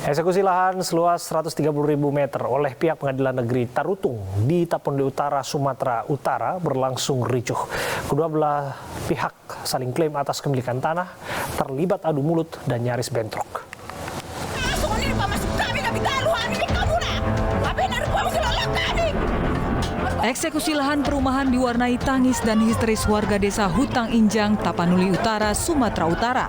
Eksekusi lahan seluas 130.000 meter oleh pihak Pengadilan Negeri Tarutung di Tapanuli Utara, Sumatera Utara berlangsung ricuh. Kedua belah pihak saling klaim atas kepemilikan tanah, terlibat adu mulut dan nyaris bentrok. Eksekusi lahan perumahan diwarnai tangis dan histeris warga desa Hutang Injang, Tapanuli Utara, Sumatera Utara.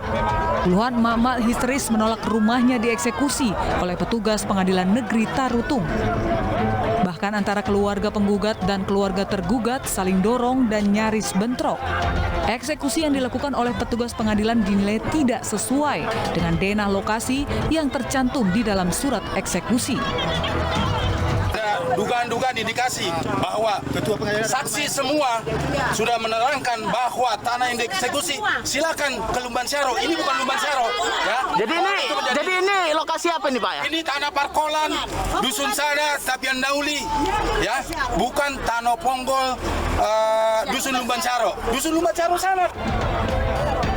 Puluhan emak-emak histeris menolak rumahnya dieksekusi oleh petugas Pengadilan Negeri Tarutung. Bahkan antara keluarga penggugat dan keluarga tergugat saling dorong dan nyaris bentrok. Eksekusi yang dilakukan oleh petugas pengadilan dinilai tidak sesuai dengan denah lokasi yang tercantum di dalam surat eksekusi. Dugaan-dugaan indikasi bahwa saksi semua sudah menerangkan bahwa tanah yang dieksekusi silakan ke Lumban Syaro. Ini bukan Lumban Syaro, ya. Jadi ini lokasi apa nih, Pak, ya? Ini tanah Parkolan, Dusun Sada, Tapian Dauli, ya. Bukan Tanah Ponggol, Dusun Lumban Syaro. Dusun Lumban Syaro sana.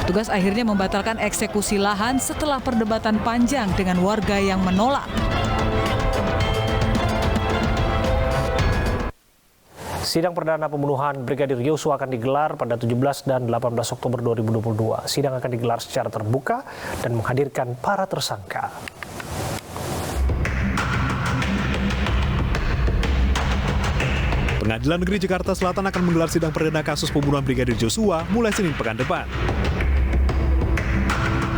Petugas akhirnya membatalkan eksekusi lahan setelah perdebatan panjang dengan warga yang menolak. Sidang perdana pembunuhan Brigadir Yosua akan digelar pada 17 dan 18 Oktober 2022. Sidang akan digelar secara terbuka dan menghadirkan para tersangka. Pengadilan Negeri Jakarta Selatan akan menggelar sidang perdana kasus pembunuhan Brigadir Yosua mulai Senin pekan depan.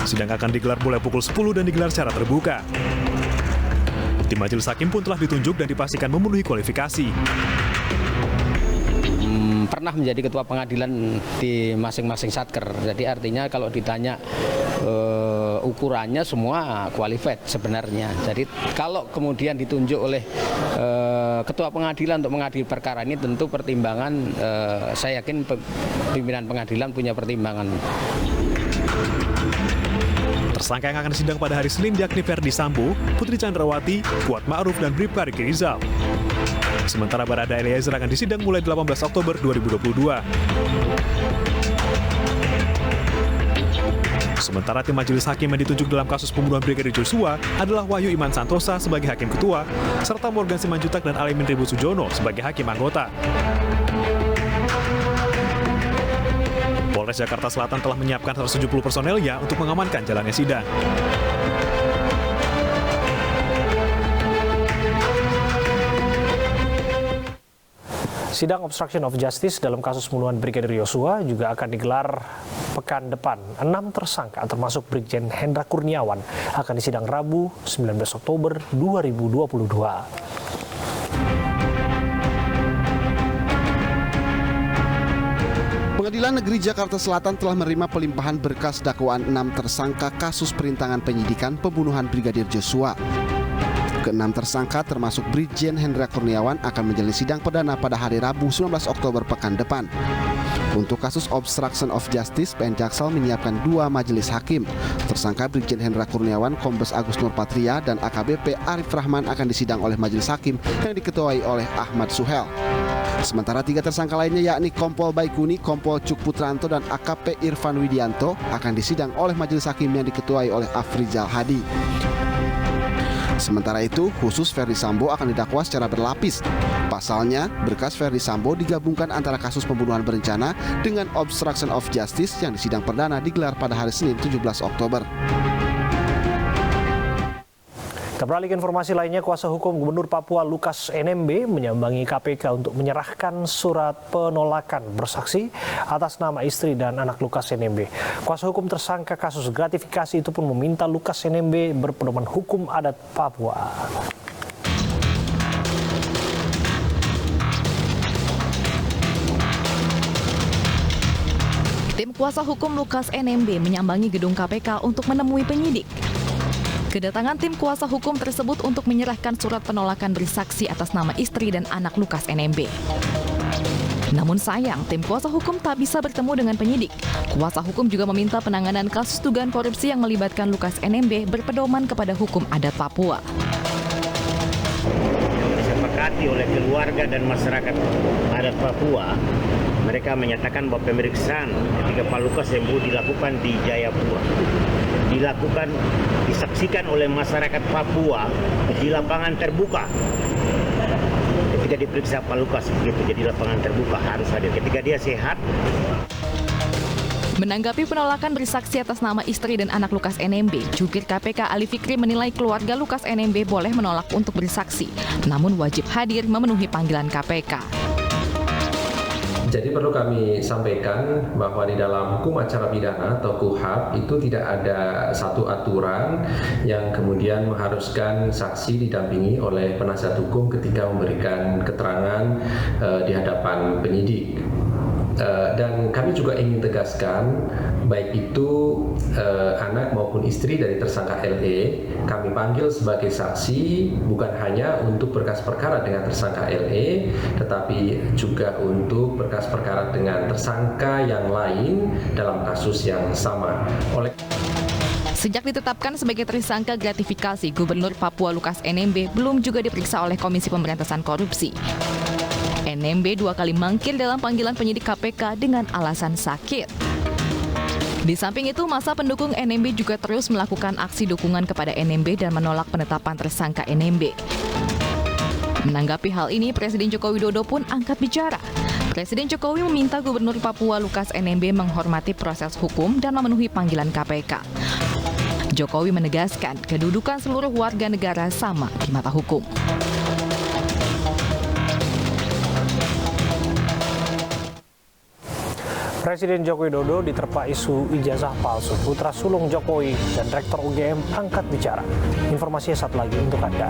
Sidang akan digelar mulai pukul 10 dan digelar secara terbuka. Tim majelis hakim pun telah ditunjuk dan dipastikan memenuhi kualifikasi. Pernah menjadi ketua pengadilan di masing-masing satker. Jadi artinya kalau ditanya ukurannya semua qualified sebenarnya. Jadi kalau kemudian ditunjuk oleh ketua pengadilan untuk mengadili perkara ini tentu pertimbangan, saya yakin pimpinan pengadilan punya pertimbangan. Tersangka yang akan disidang pada hari Senin yakni Ferdi Sambo, Putri Chandrawati, Kuat Ma'ruf, dan Bribka Riki Rizal. Sementara Barada Eliezer akan disidang mulai 18 Oktober 2022. Sementara tim majelis hakim yang ditunjuk dalam kasus pembunuhan Brigadir Yosua adalah Wahyu Iman Santosa sebagai hakim ketua, serta Morgan Simanjuntak dan Alimin Ribut Sujono sebagai hakim anggota. Polres Jakarta Selatan telah menyiapkan 170 personelnya untuk mengamankan jalannya sidang. Sidang obstruction of justice dalam kasus pembunuhan Brigadir Yosua juga akan digelar pekan depan. 6 tersangka termasuk Brigjen Hendra Kurniawan akan disidang Rabu 19 Oktober 2022. Pengadilan Negeri Jakarta Selatan telah menerima pelimpahan berkas dakwaan 6 tersangka kasus perintangan penyidikan pembunuhan Brigadir Yosua. Ke-6 tersangka termasuk Brigjen Hendra Kurniawan akan menjalani sidang perdana pada hari Rabu 19 Oktober pekan depan. Untuk kasus obstruction of justice, PN Jaksel menyiapkan 2 majelis hakim. Tersangka Brigjen Hendra Kurniawan, Kombes Agus Nurpatria, dan AKBP Arif Rahman akan disidang oleh majelis hakim yang diketuai oleh Ahmad Suhel. Sementara 3 tersangka lainnya yakni Kompol Baikuni, Kompol Cuk Putranto, dan AKP Irfan Widianto akan disidang oleh majelis hakim yang diketuai oleh Afrizal Hadi. Sementara itu, khusus Ferdi Sambo akan didakwa secara berlapis. Pasalnya, berkas Ferdi Sambo digabungkan antara kasus pembunuhan berencana dengan obstruction of justice yang disidang perdana digelar pada hari Senin 17 Oktober. Kita beralih ke informasi lainnya, kuasa hukum Gubernur Papua Lukas NMB menyambangi KPK untuk menyerahkan surat penolakan bersaksi atas nama istri dan anak Lukas NMB. Kuasa hukum tersangka kasus gratifikasi itu pun meminta Lukas NMB berpedoman hukum adat Papua. Tim kuasa hukum Lukas NMB menyambangi gedung KPK untuk menemui penyidik. Kedatangan tim kuasa hukum tersebut untuk menyerahkan surat penolakan bersaksi atas nama istri dan anak Lukas NMB. Namun sayang, tim kuasa hukum tak bisa bertemu dengan penyidik. Kuasa hukum juga meminta penanganan kasus dugaan korupsi yang melibatkan Lukas NMB berpedoman kepada hukum adat Papua. Disepakati oleh keluarga dan masyarakat adat Papua, mereka menyatakan bahwa pemeriksaan ketika Pak Lukas NMB dilakukan di Jayapura. disaksikan oleh masyarakat Papua di lapangan terbuka. Ketika diperiksa Pak Lukas begitu, jadi lapangan terbuka harus hadir ketika dia sehat. Menanggapi penolakan bersaksi atas nama istri dan anak Lukas NMB, Jubir KPK Ali Fikri menilai keluarga Lukas NMB boleh menolak untuk bersaksi, namun wajib hadir memenuhi panggilan KPK. Jadi perlu kami sampaikan bahwa di dalam hukum acara pidana atau KUHAP itu tidak ada satu aturan yang kemudian mengharuskan saksi didampingi oleh penasihat hukum ketika memberikan keterangan di hadapan penyidik. Dan kami juga ingin tegaskan, baik itu anak maupun istri dari tersangka LE, kami panggil sebagai saksi bukan hanya untuk berkas perkara dengan tersangka LE, tetapi juga untuk berkas perkara dengan tersangka yang lain dalam kasus yang sama. Sejak ditetapkan sebagai tersangka gratifikasi, Gubernur Papua Lukas NMB belum juga diperiksa oleh Komisi Pemberantasan Korupsi. NMB 2 kali mangkir dalam panggilan penyidik KPK dengan alasan sakit. Di samping itu, masa pendukung NMB juga terus melakukan aksi dukungan kepada NMB dan menolak penetapan tersangka NMB. Menanggapi hal ini, Presiden Joko Widodo pun angkat bicara. Presiden Jokowi meminta Gubernur Papua Lukas NMB menghormati proses hukum dan memenuhi panggilan KPK. Jokowi menegaskan kedudukan seluruh warga negara sama di mata hukum. Presiden Joko Widodo diterpa isu ijazah palsu. Putra sulung Jokowi dan Rektor UGM angkat bicara. Informasinya satu lagi untuk Anda.